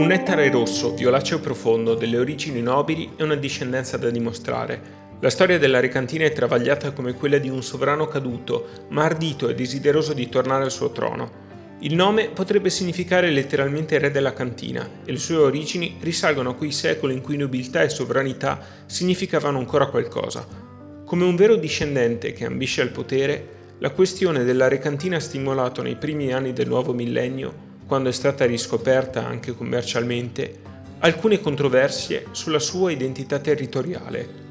Un nettare rosso, violaceo profondo, delle origini nobili e una discendenza da dimostrare. La storia della Recantina è travagliata come quella di un sovrano caduto, ma ardito e desideroso di tornare al suo trono. Il nome potrebbe significare letteralmente re della cantina, e le sue origini risalgono a quei secoli in cui nobiltà e sovranità significavano ancora qualcosa. Come un vero discendente che ambisce al potere, la questione della Recantina ha stimolato nei primi anni del nuovo millennio, quando è stata riscoperta anche commercialmente, alcune controversie sulla sua identità territoriale.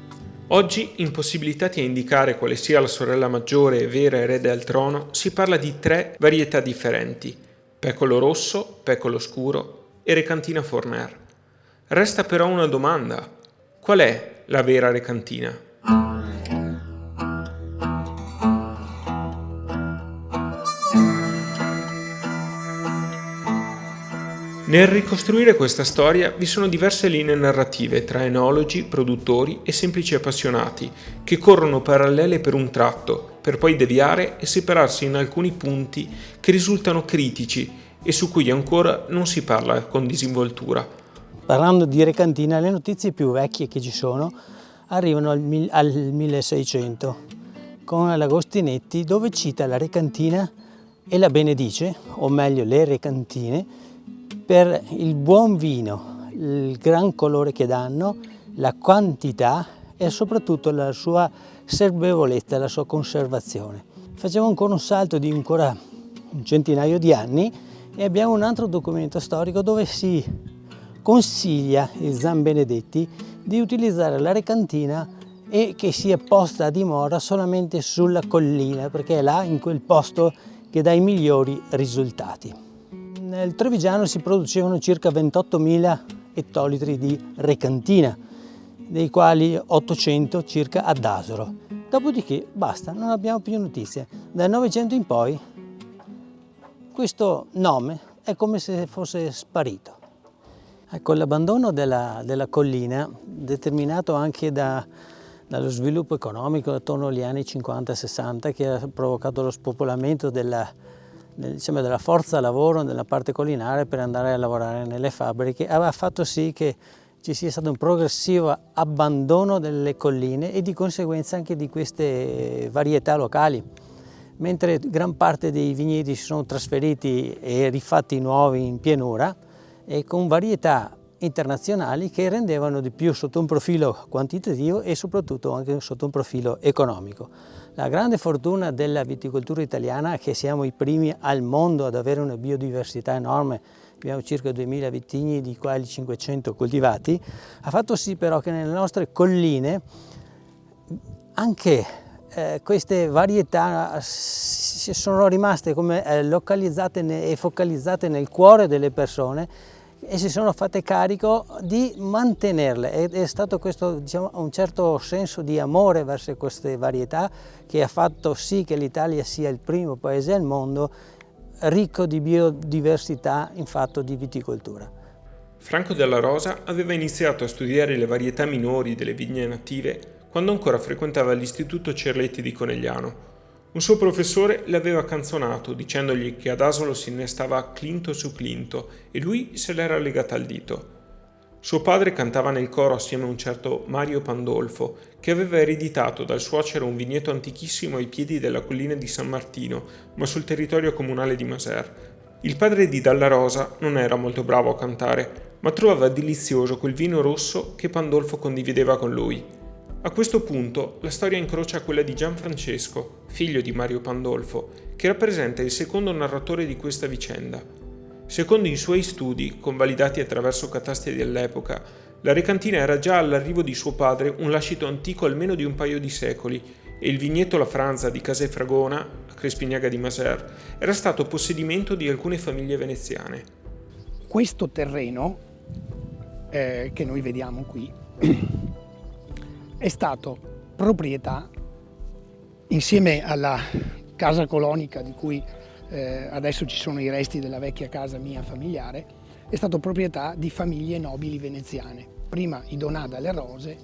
Oggi, impossibilitati a indicare quale sia la sorella maggiore e vera erede al trono, si parla di 3 varietà differenti: Pecolo rosso, Pecolo scuro e Recantina Forner. Resta però una domanda: qual è la vera Recantina? Nel ricostruire questa storia vi sono diverse linee narrative tra enologi, produttori e semplici appassionati che corrono parallele per un tratto, per poi deviare e separarsi in alcuni punti che risultano critici e su cui ancora non si parla con disinvoltura. Parlando di Recantina, le notizie più vecchie che ci sono arrivano al 1600 con l'Agostinetti, dove cita la Recantina e la benedice, o meglio le Recantine, per il buon vino, il gran colore che danno, la quantità e soprattutto la sua serbevolezza, la sua conservazione. Facciamo ancora un salto di ancora un centinaio di anni e abbiamo un altro documento storico dove si consiglia il San Benedetti di utilizzare la Recantina e che sia posta a dimora solamente sulla collina, perché è là, in quel posto, che dà i migliori risultati. Nel Trevigiano si producevano circa 28.000 ettolitri di Recantina, dei quali 800 circa ad Asolo. Dopodiché basta, non abbiamo più notizie. Dal Novecento in poi questo nome è come se fosse sparito. Con l'abbandono della collina, determinato anche dallo sviluppo economico attorno agli anni 50-60, che ha provocato lo spopolamento della forza lavoro nella parte collinare per andare a lavorare nelle fabbriche, aveva fatto sì che ci sia stato un progressivo abbandono delle colline e di conseguenza anche di queste varietà locali. Mentre gran parte dei vigneti si sono trasferiti e rifatti nuovi in pianura e con varietà internazionali che rendevano di più sotto un profilo quantitativo e soprattutto anche sotto un profilo economico. La grande fortuna della viticoltura italiana è che siamo i primi al mondo ad avere una biodiversità enorme, abbiamo circa 2000 vitigni, di quali 500 coltivati, ha fatto sì però che nelle nostre colline anche queste varietà sono rimaste come localizzate e focalizzate nel cuore delle persone e si sono fatte carico di mantenerle. È stato questo, un certo senso di amore verso queste varietà che ha fatto sì che l'Italia sia il primo paese al mondo ricco di biodiversità in fatto di viticoltura. Franco Della Rosa aveva iniziato a studiare le varietà minori delle vigne native quando ancora frequentava l'Istituto Cerletti di Conegliano. Un suo professore le aveva canzonato dicendogli che ad Asolo si innestava Clinto su Clinto e lui se l'era legata al dito. Suo padre cantava nel coro assieme a un certo Mario Pandolfo, che aveva ereditato dal suocero un vigneto antichissimo ai piedi della collina di San Martino, ma sul territorio comunale di Maser. Il padre di Dalla Rosa non era molto bravo a cantare, ma trovava delizioso quel vino rosso che Pandolfo condivideva con lui. A questo punto la storia incrocia quella di Gianfrancesco, figlio di Mario Pandolfo, che rappresenta il secondo narratore di questa vicenda. Secondo i suoi studi, convalidati attraverso catasti dell'epoca, la Recantina era già all'arrivo di suo padre un lascito antico almeno di un paio di secoli e il vigneto La Franza di Casefragona, a Crespignaga di Maser, era stato possedimento di alcune famiglie veneziane. Questo terreno che noi vediamo qui è stato proprietà, insieme alla casa colonica di cui adesso ci sono i resti della vecchia casa mia familiare, è stato proprietà di famiglie nobili veneziane, prima i Donà dalle Rose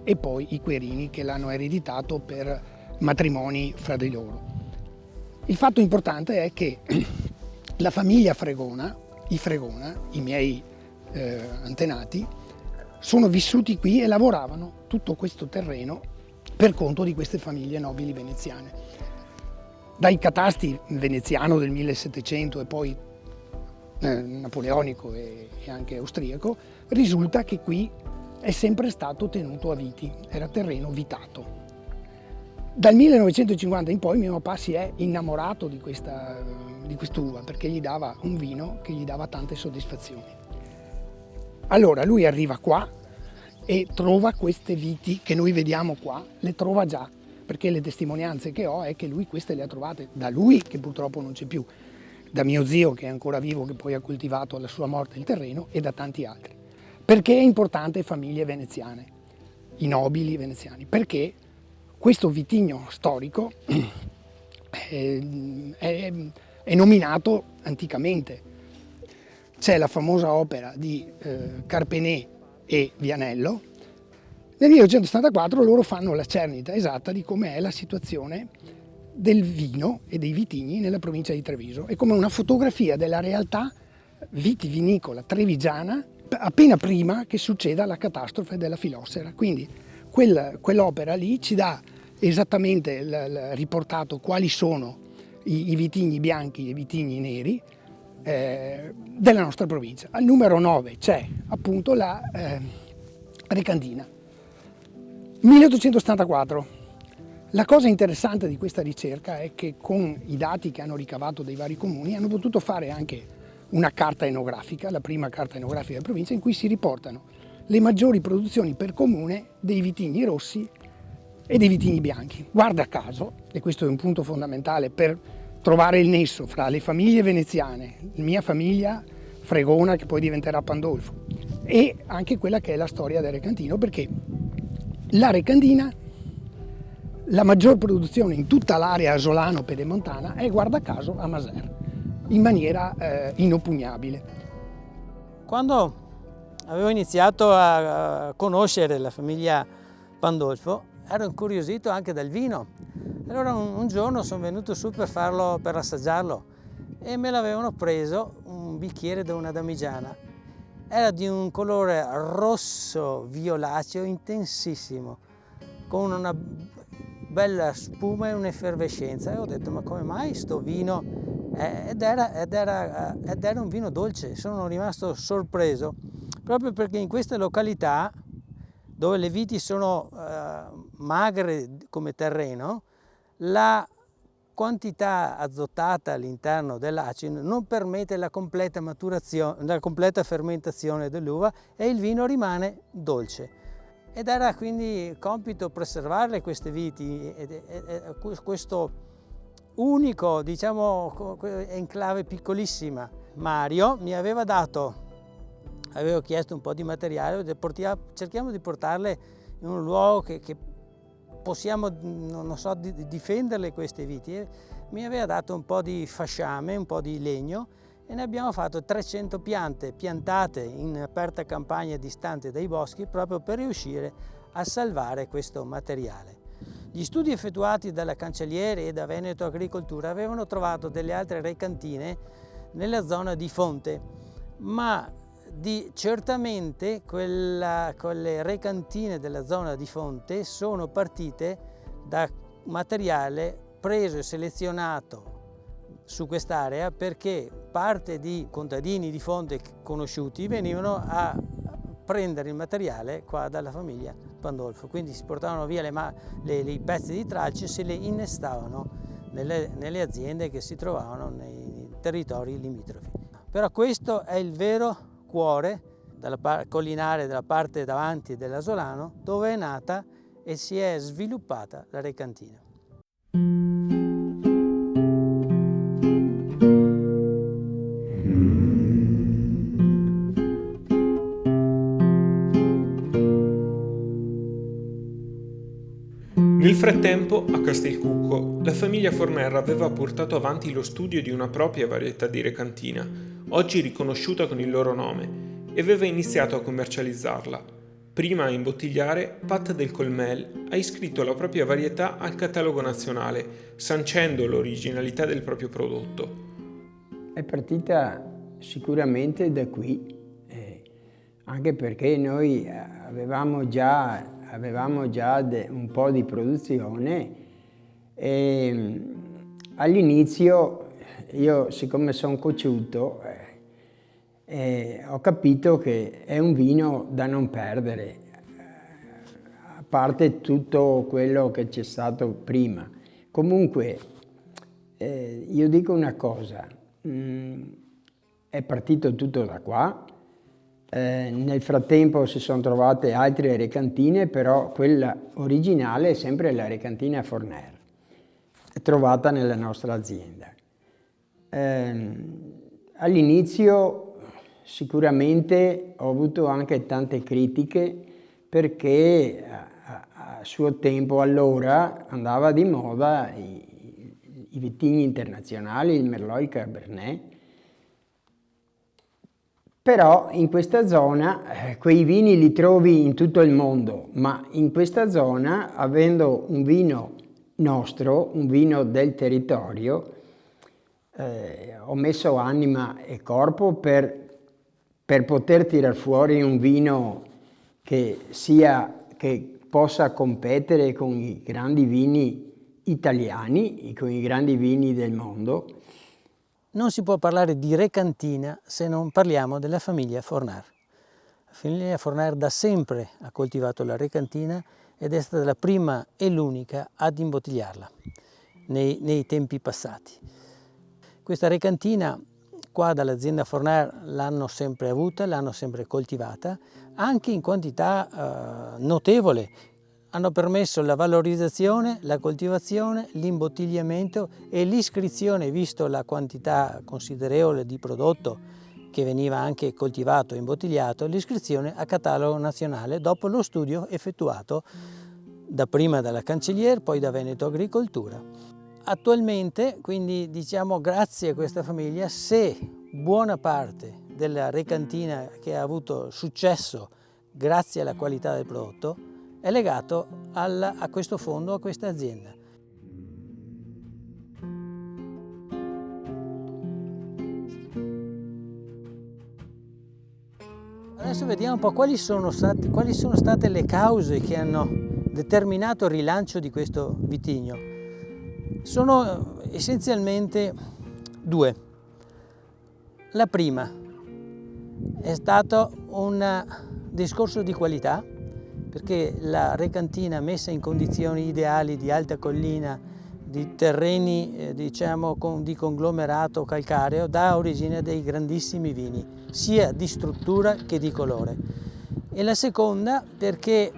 e poi i Querini che l'hanno ereditato per matrimoni fra di loro. Il fatto importante è che la famiglia Fregona, i Fregona, i miei antenati, sono vissuti qui e lavoravano tutto questo terreno per conto di queste famiglie nobili veneziane. Dai catasti veneziano del 1700 e poi napoleonico e anche austriaco, risulta che qui è sempre stato tenuto a viti, era terreno vitato. Dal 1950 in poi mio papà si è innamorato di quest'uva perché gli dava un vino che gli dava tante soddisfazioni. Allora lui arriva qua e trova queste viti che noi vediamo qua, le trova già, perché le testimonianze che ho è che lui queste le ha trovate da lui, che purtroppo non c'è più, da mio zio che è ancora vivo, che poi ha coltivato alla sua morte il terreno, e da tanti altri. Perché è importante famiglie veneziane, i nobili veneziani? Perché questo vitigno storico è nominato anticamente. C'è la famosa opera di Carpenet e Vianello. Nel 1974 loro fanno la cernita esatta di come è la situazione del vino e dei vitigni nella provincia di Treviso. È come una fotografia della realtà vitivinicola trevigiana appena prima che succeda la catastrofe della fillossera. Quindi quell'opera lì ci dà esattamente riportato quali sono i vitigni bianchi e i vitigni neri della nostra provincia. Al numero 9 c'è appunto la Recantina. 1874. La cosa interessante di questa ricerca è che con i dati che hanno ricavato dai vari comuni hanno potuto fare anche una carta enografica, la prima carta enografica della provincia, in cui si riportano le maggiori produzioni per comune dei vitigni rossi e dei vitigni bianchi. Guarda caso, e questo è un punto fondamentale per trovare il nesso fra le famiglie veneziane, la mia famiglia Fregona che poi diventerà Pandolfo, e anche quella che è la storia del Recantino, perché la Recantina, la maggior produzione in tutta l'area asolano-pedemontana è, guarda caso, a Maser, in maniera inoppugnabile. Quando avevo iniziato a conoscere la famiglia Pandolfo, ero incuriosito anche dal vino. Allora un giorno sono venuto su per assaggiarlo e me l'avevano preso un bicchiere da una damigiana. Era di un colore rosso violaceo intensissimo, con una bella spuma e un'effervescenza, e ho detto: ma come mai sto vino? Ed era un vino dolce. Sono rimasto sorpreso proprio perché in queste località dove le viti sono magre come terreno, la quantità azotata all'interno dell'acido non permette la completa maturazione, la completa fermentazione dell'uva, e il vino rimane dolce. Ed era quindi compito preservarle queste viti, questo unico, diciamo, enclave piccolissima. Mario mi aveva chiesto un po' di materiale, cerchiamo di portarle in un luogo che possiamo, non so, difenderle queste viti. Mi aveva dato un po' di fasciame, un po' di legno, e ne abbiamo fatto 300 piante piantate in aperta campagna distante dai boschi, proprio per riuscire a salvare questo materiale. Gli studi effettuati dalla Cancelliere e da Veneto Agricoltura avevano trovato delle altre recantine nella zona di Fonte, ma certamente quelle recantine della zona di Fonte sono partite da materiale preso e selezionato su quest'area, perché parte di contadini di Fonte conosciuti venivano a prendere il materiale qua dalla famiglia Pandolfo, quindi si portavano via i pezzi di tralci e se le innestavano nelle aziende che si trovavano nei territori limitrofi. Però questo è il vero cuore collinare della parte davanti dell'Asolano, dove è nata e si è sviluppata la Recantina. Nel frattempo, a Castelcucco, la famiglia Formerra aveva portato avanti lo studio di una propria varietà di Recantina, oggi riconosciuta con il loro nome, e aveva iniziato a commercializzarla. Prima a imbottigliare, Pat del Colmel ha iscritto la propria varietà al catalogo nazionale, sancendo l'originalità del proprio prodotto. È partita sicuramente da qui. anche perché noi avevamo già un po' di produzione e all'inizio io, siccome sono cocciuto, ho capito che è un vino da non perdere, a parte tutto quello che c'è stato prima. Comunque, io dico una cosa, è partito tutto da qua, nel frattempo si sono trovate altre recantine, però quella originale è sempre la recantina Forner, trovata nella nostra azienda. All'inizio sicuramente ho avuto anche tante critiche perché a suo tempo allora andava di moda i vitigni internazionali, il Merlot, il Cabernet. Però in questa zona quei vini li trovi in tutto il mondo, ma in questa zona, avendo un vino nostro, un vino del territorio, ho messo anima e corpo per poter tirar fuori un vino che possa competere con i grandi vini italiani, con i grandi vini del mondo. Non si può parlare di recantina se non parliamo della famiglia Fornar. La famiglia Fornar da sempre ha coltivato la recantina ed è stata la prima e l'unica ad imbottigliarla nei tempi passati. Questa recantina qua dall'azienda Fornar l'hanno sempre avuta, l'hanno sempre coltivata, anche in quantità notevole. Hanno permesso la valorizzazione, la coltivazione, l'imbottigliamento e l'iscrizione, visto la quantità considerevole di prodotto che veniva anche coltivato e imbottigliato, l'iscrizione a catalogo nazionale dopo lo studio effettuato dapprima dalla Cancelliere, poi da Veneto Agricoltura. Attualmente, quindi diciamo grazie a questa famiglia, se buona parte della recantina che ha avuto successo grazie alla qualità del prodotto è legato a questo fondo, a questa azienda. Adesso vediamo un po' quali sono state le cause che hanno determinato il rilancio di questo vitigno. Sono essenzialmente due. La prima è stato un discorso di qualità, perché la recantina messa in condizioni ideali di alta collina, di terreni diciamo di conglomerato calcareo, dà origine a dei grandissimi vini, sia di struttura che di colore. E la seconda perché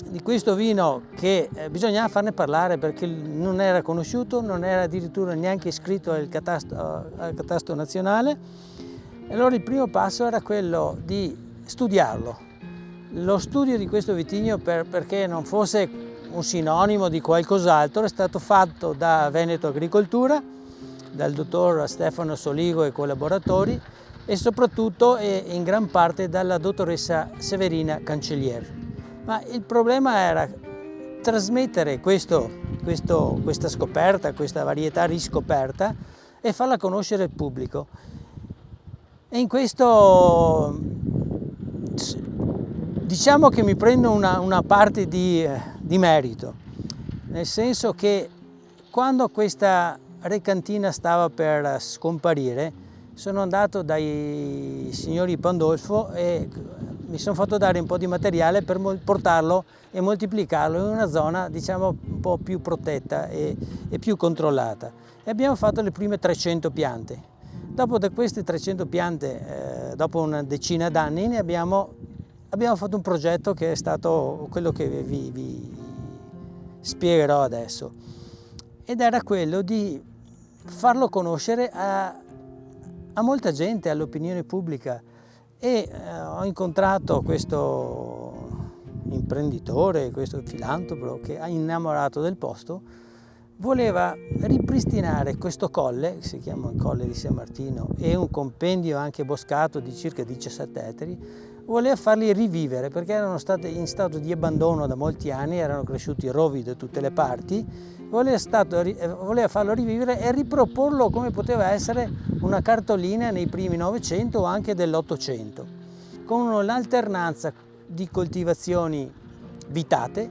di questo vino che bisognava farne parlare, perché non era conosciuto, non era addirittura neanche iscritto al catasto nazionale. E allora il primo passo era quello di studiarlo. Lo studio di questo vitigno, perché non fosse un sinonimo di qualcos'altro, è stato fatto da Veneto Agricoltura, dal dottor Stefano Soligo e collaboratori, e soprattutto e in gran parte dalla dottoressa Severina Cancelliere. Ma il problema era trasmettere questa scoperta, questa varietà riscoperta, e farla conoscere al pubblico. E in questo diciamo che mi prendo una parte di merito, nel senso che quando questa recantina stava per scomparire sono andato dai signori Pandolfo e mi sono fatto dare un po' di materiale per portarlo e moltiplicarlo in una zona diciamo un po' più protetta e più controllata, e abbiamo fatto le prime 300 piante. Dopo da queste 300 piante, dopo una decina d'anni, abbiamo fatto un progetto che è stato quello che vi spiegherò adesso, ed era quello di farlo conoscere a molta gente, all'opinione pubblica. E ho incontrato questo imprenditore, questo filantropo che è innamorato del posto, voleva ripristinare questo colle, che si chiama il Colle di San Martino, e un compendio anche boscato di circa 17 ettari, voleva farli rivivere perché erano stati in stato di abbandono da molti anni, erano cresciuti rovi da tutte le parti, voleva farlo rivivere e riproporlo come poteva essere una cartolina nei primi Novecento o anche dell'Ottocento. con l'alternanza di coltivazioni vitate,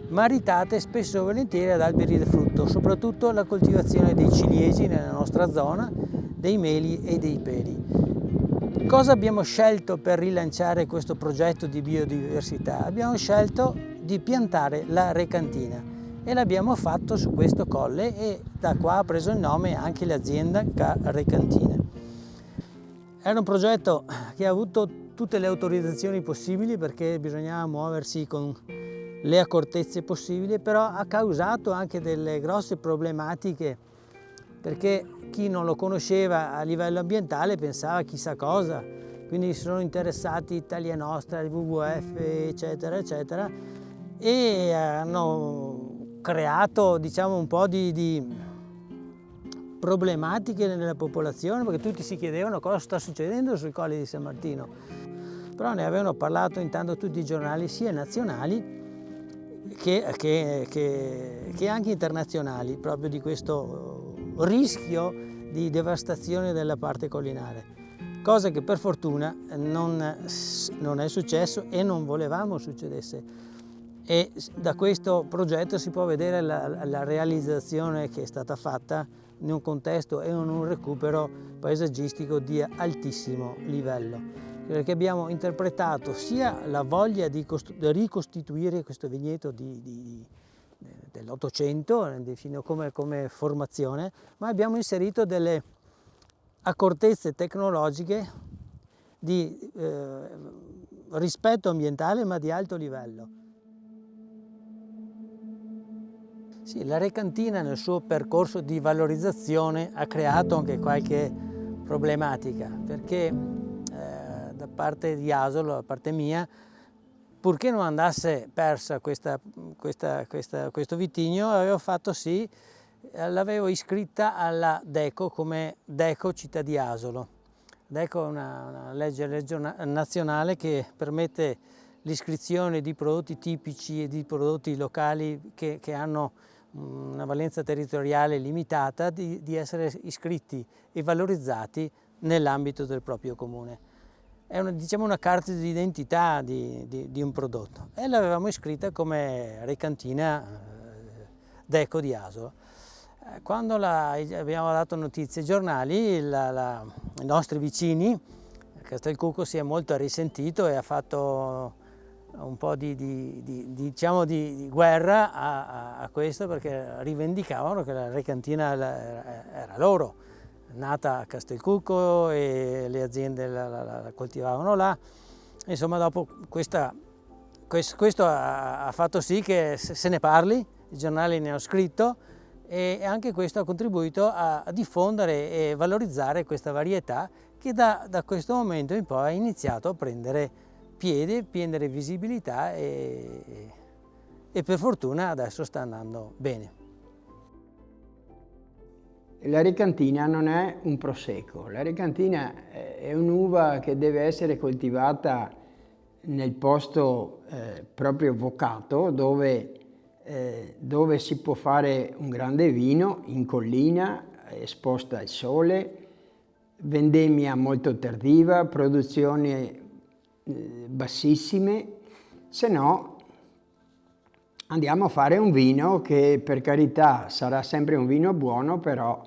maritate spesso e volentieri ad alberi del frutto, soprattutto la coltivazione dei ciliegi nella nostra zona, dei meli e dei peri. Cosa abbiamo scelto per rilanciare questo progetto di biodiversità? Abbiamo scelto di piantare la recantina e l'abbiamo fatto su questo colle, e da qua ha preso il nome anche l'azienda Recantina. Era un progetto che ha avuto tutte le autorizzazioni possibili, perché bisognava muoversi con le accortezze possibili, però ha causato anche delle grosse problematiche, perché chi non lo conosceva a livello ambientale pensava chissà cosa, quindi si sono interessati Italia Nostra, il WWF, eccetera, eccetera, e hanno creato, diciamo, un po' di problematiche nella popolazione, perché tutti si chiedevano cosa sta succedendo sui colli di San Martino. Però ne avevano parlato intanto tutti i giornali, sia nazionali che anche internazionali, proprio di questo rischio di devastazione della parte collinare, cosa che per fortuna non è successo e non volevamo succedesse. E da questo progetto si può vedere la realizzazione che è stata fatta in un contesto e in un recupero paesaggistico di altissimo livello, perché abbiamo interpretato sia la voglia di ricostituire questo vigneto dell'Ottocento come formazione, ma abbiamo inserito delle accortezze tecnologiche di rispetto ambientale, ma di alto livello. Sì, la recantina nel suo percorso di valorizzazione ha creato anche qualche problematica, perché da parte di Asolo, da parte mia, purché non andasse persa questo vitigno, avevo fatto sì, l'avevo iscritta alla DECO come DECO Città di Asolo. DECO è una legge nazionale che permette l'iscrizione di prodotti tipici e di prodotti locali che hanno una valenza territoriale limitata, di essere iscritti e valorizzati nell'ambito del proprio comune. È una carta di identità di un prodotto, e l'avevamo iscritta come recantina DECO di Asolo. Quando abbiamo dato notizie ai giornali, i nostri vicini, Castelcucco si è molto risentito e ha fatto un po' di guerra a questo, perché rivendicavano che la recantina era loro, nata a Castelcucco, e le aziende la coltivavano là. Insomma, dopo questo ha fatto sì che se ne parli, i giornali ne hanno scritto, e anche questo ha contribuito a diffondere e valorizzare questa varietà che da questo momento in poi ha iniziato a prendere piede, prendere visibilità, e per fortuna adesso sta andando bene. La recantina non è un prosecco, la recantina è un'uva che deve essere coltivata nel posto proprio vocato, dove si può fare un grande vino, in collina, esposta al sole, vendemmia molto tardiva, produzioni bassissime, se no andiamo a fare un vino che, per carità, sarà sempre un vino buono, però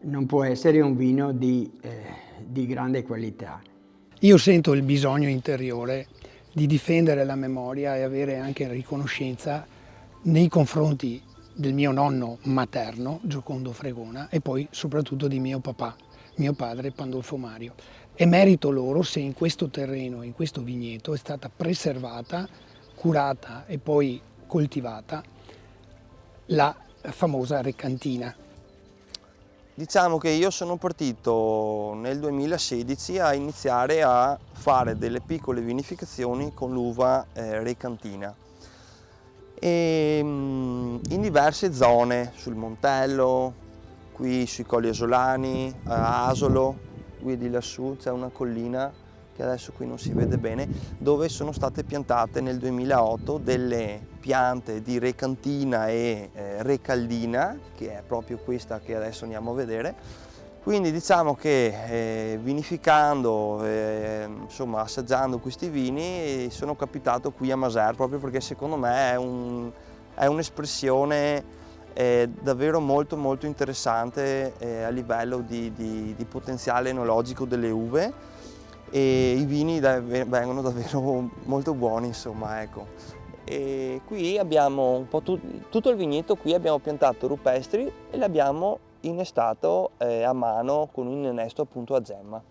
non può essere un vino di grande qualità. Io sento il bisogno interiore di difendere la memoria e avere anche riconoscenza nei confronti del mio nonno materno, Giocondo Fregona, e poi soprattutto di mio papà, mio padre Pandolfo Mario. È merito loro se in questo terreno, in questo vigneto, è stata preservata, curata e poi coltivata la famosa recantina. Diciamo che io sono partito nel 2016 a iniziare a fare delle piccole vinificazioni con l'uva recantina, e in diverse zone, sul Montello, qui sui Colli Asolani, a Asolo, qui di lassù c'è una collina che adesso qui non si vede bene, dove sono state piantate nel 2008 delle piante di recantina e recaldina, che è proprio questa che adesso andiamo a vedere. Quindi diciamo che vinificando, insomma assaggiando questi vini, sono capitato qui a Masers proprio perché secondo me è un'espressione davvero molto molto interessante a livello di potenziale enologico delle uve, e i vini vengono davvero molto buoni, insomma, ecco. E qui abbiamo un po' tutto il vigneto, qui abbiamo piantato rupestri e l'abbiamo innestato a mano con un innesto appunto a gemma.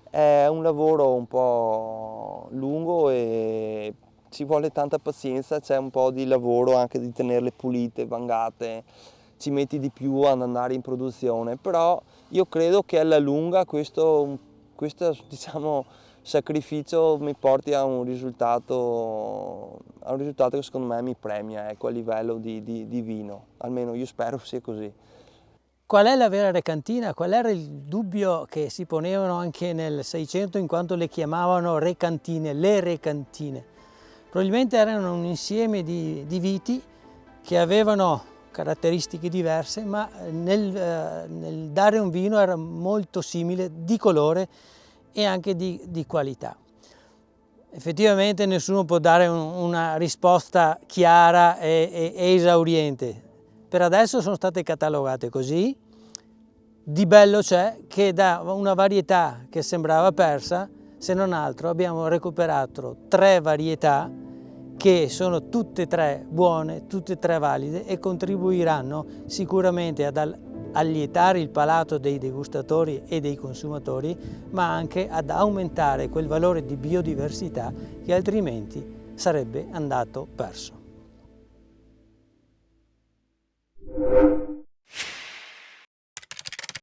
È un lavoro un po' lungo e ci vuole tanta pazienza, c'è un po' di lavoro anche di tenerle pulite, vangate, ci metti di più ad andare in produzione, però io credo che alla lunga questo diciamo, sacrificio mi porti a un risultato che secondo me mi premia, ecco, a livello di vino, almeno io spero sia così. Qual è la vera recantina? Qual era il dubbio che si ponevano anche nel 600 in quanto le chiamavano recantine, le recantine? Probabilmente erano un insieme di viti che avevano caratteristiche diverse, ma nel dare un vino era molto simile di colore e anche di qualità. Effettivamente nessuno può dare una risposta chiara e esauriente. Per adesso sono state catalogate così. Di bello c'è che da una varietà che sembrava persa, se non altro abbiamo recuperato 3 varietà che sono tutte e 3 buone, tutte e 3 valide e contribuiranno sicuramente ad allietare il palato dei degustatori e dei consumatori, ma anche ad aumentare quel valore di biodiversità che altrimenti sarebbe andato perso.